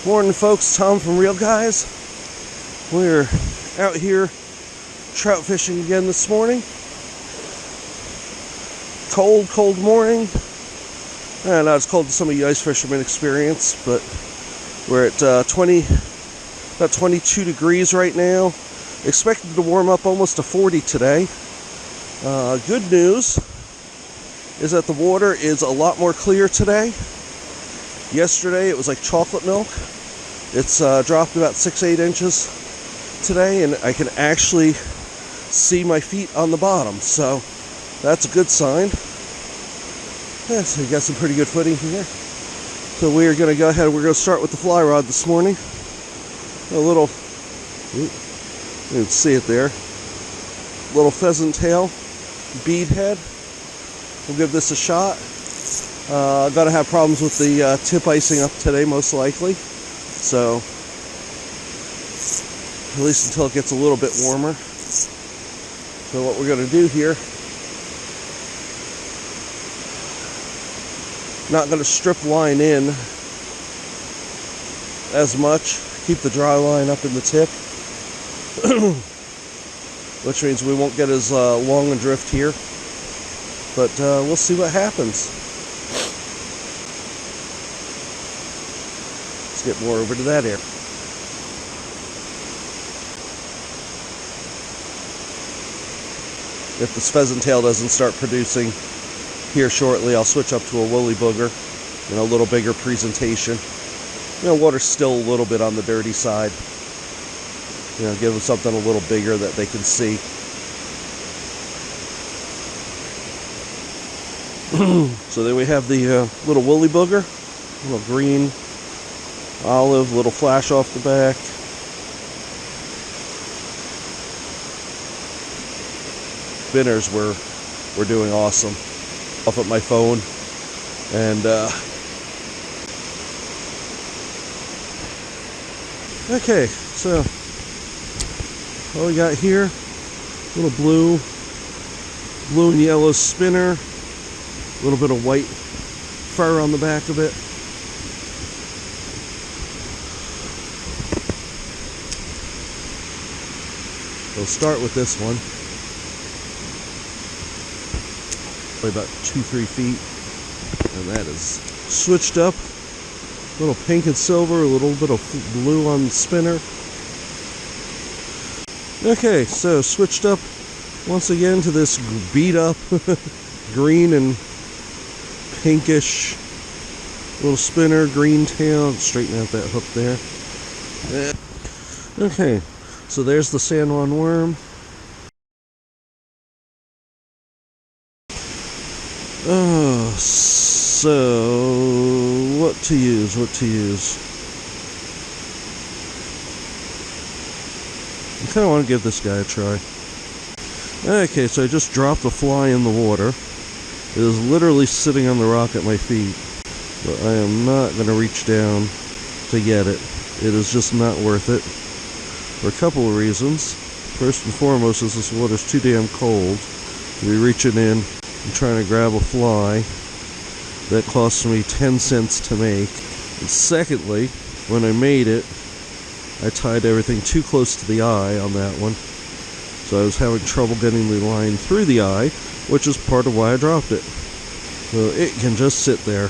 Morning, folks. Tom from Real Guys. We're out here trout fishing again this morning. Cold morning. Not as cold as some of you ice fishermen experience, but we're at about 22 degrees right now. Expected to warm up almost to 40 today. Good news is that the water is a lot more clear today. Yesterday it was like chocolate milk. It's dropped about 6-8 inches today, and I can actually see my feet on the bottom, so that's a good sign. Yeah, so we got some pretty good footing here. So we are going to go ahead. We're going to start with the fly rod this morning. A little, you can see it there, little pheasant tail bead head. We'll give this a shot. Gonna have problems with the tip icing up today, most likely. So, at least until it gets a little bit warmer. So what we're gonna do here, not gonna strip line in as much. Keep the dry line up in the tip, which means we won't get as long a drift here. But we'll see what happens. Let's get more over to that area. If the pheasant tail doesn't start producing here shortly, I'll switch up to a woolly booger and a little bigger presentation. Water's still a little bit on the dirty side. Give them something a little bigger that they can see. So then we have the little woolly booger, little green, olive, little flash off the back. Spinners were doing awesome. Off at my phone, and okay, so what we got here, little blue and yellow spinner. A little bit of white fur on the back of it. We'll start with this one. Probably about 2-3 feet. And that is switched up. A little pink and silver, a little bit of blue on the spinner. Okay, so switched up once again to this beat up green and pinkish little spinner, green tail. Straighten out that hook there. Okay, so there's the San Juan worm. Oh, so what to use? I kind of want to give this guy a try. Okay, so I just dropped the fly in the water. It is literally sitting on the rock at my feet, but I am not going to reach down to get it. It is just not worth it for a couple of reasons. First and foremost is this water's too damn cold to be reaching in and trying to grab a fly. That cost me 10 cents to make. And secondly, when I made it, I tied everything too close to the eye on that one. So I was having trouble getting the line through the eye, which is part of why I dropped it. So it can just sit there.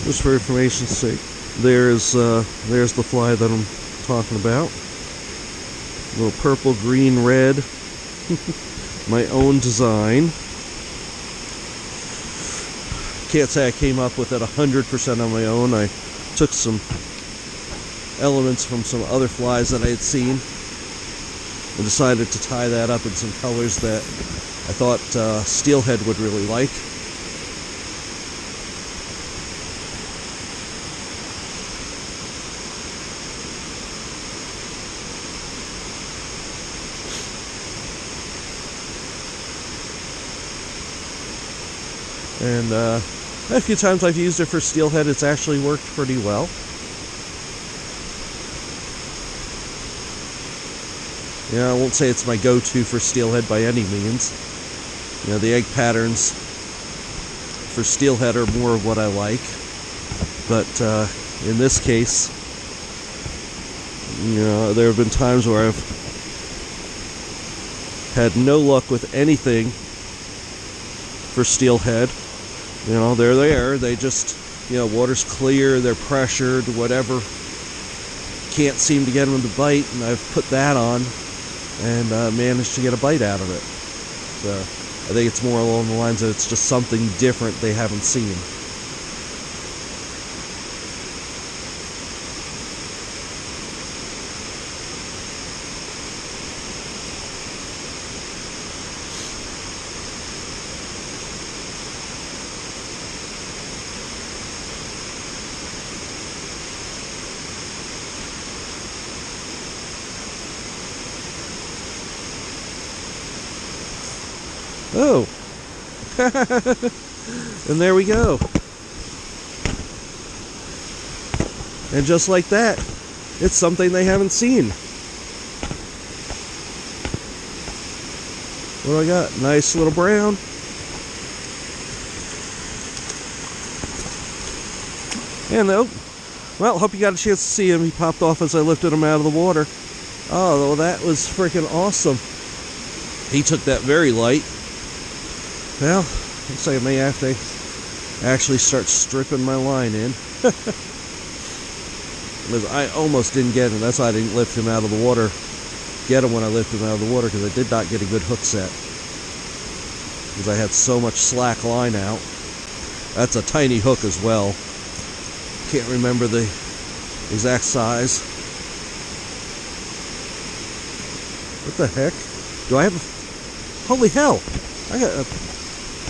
Just for information's sake. There's the fly that I'm talking about. A little purple, green, red. My own design. Can't say I came up with it 100% on my own. I took some elements from some other flies that I had seen and decided to tie that up in some colors that I thought Steelhead would really like. And a few times I've used it for Steelhead, it's actually worked pretty well. Yeah, I won't say it's my go-to for Steelhead by any means. The egg patterns for Steelhead are more of what I like. But in this case, You know, there have been times where I've had no luck with anything for steelhead. You know, they're there. They just, you know, water's clear, they're pressured, whatever. Can't seem to get them to bite, and I've put that on and managed to get a bite out of it. So I think it's more along the lines of it's just something different they haven't seen. Oh, and there we go. And just like that, it's something they haven't seen. What do I got? Nice little brown. And well, hope you got a chance to see him. He popped off as I lifted him out of the water. Oh, well, that was freaking awesome. He took that very light. Well, looks like I may have to actually start stripping my line in. Because I almost didn't get him. That's why I didn't lift him out of the water. Get him when I lifted him out of the water, because I did not get a good hook set. Because I had so much slack line out. That's a tiny hook as well. Can't remember the exact size. What the heck? Do I have a... Holy hell!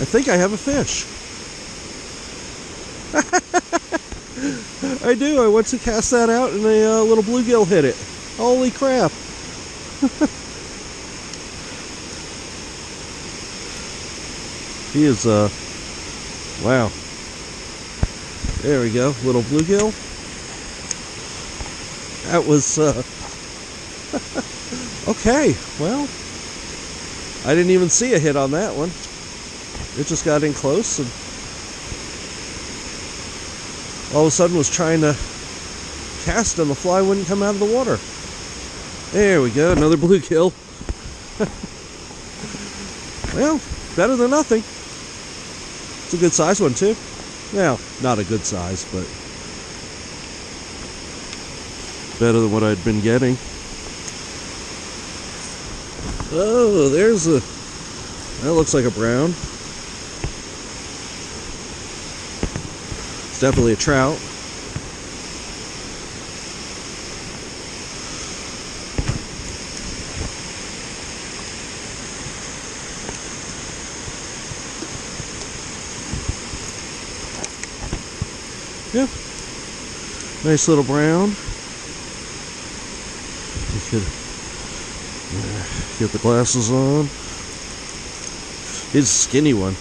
I think I have a fish. I do. I went to cast that out and a little bluegill hit it. Holy crap. He is, wow. There we go. Little bluegill. That was, okay. Well, I didn't even see a hit on that one. It just got in close and all of a sudden was trying to cast and the fly wouldn't come out of the water. There we go, another bluegill. Well, better than nothing. It's a good size one too. Well, not a good size, but better than what I'd been getting. Oh, there's a... That looks like a brown. It's definitely a trout. Yeah. Nice little brown. You could get the glasses on. He's a skinny one.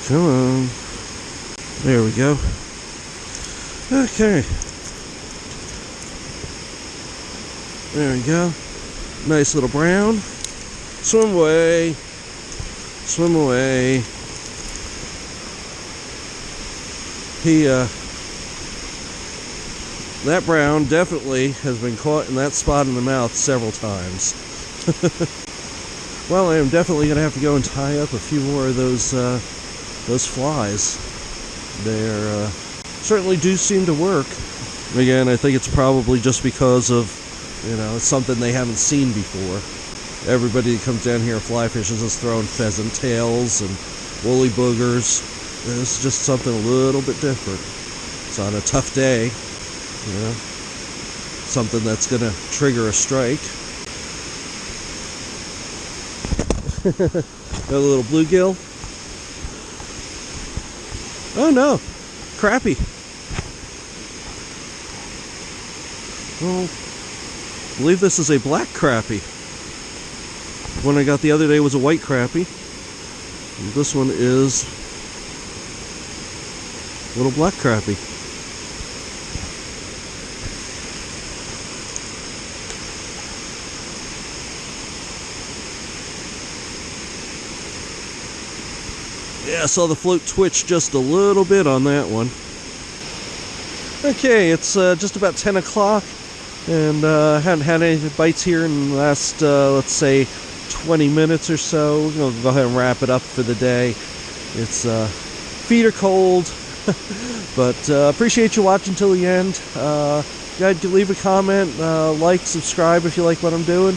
Come on. There we go. Okay. There we go. Nice little brown. Swim away. Swim away. That brown definitely has been caught in that spot in the mouth several times. Well, I am definitely going to have to go and tie up a few more of those flies. They certainly do seem to work. Again, I think it's probably just because of, you know, it's something they haven't seen before. Everybody that comes down here fly fishing is throwing pheasant tails and woolly boogers. This is just something a little bit different. It's on a tough day, you know, something that's going to trigger a strike. Got a little bluegill. Oh no, crappie. Well, I believe this is a black crappie. The one I got the other day was a white crappie. And this one is a little black crappie. Yeah, I saw the float twitch just a little bit on that one. Okay, it's just about 10 o'clock, and haven't had any bites here in the last, let's say, 20 minutes or so. We're going to go ahead and wrap it up for the day. It's, feet are cold, but appreciate you watching till the end. Guys, leave a comment, like, subscribe if you like what I'm doing.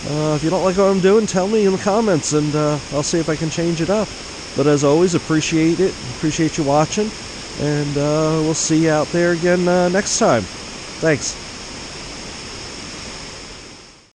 If you don't like what I'm doing, tell me in the comments, and I'll see if I can change it up. But as always, appreciate it. Appreciate you watching. And we'll see you out there again next time. Thanks.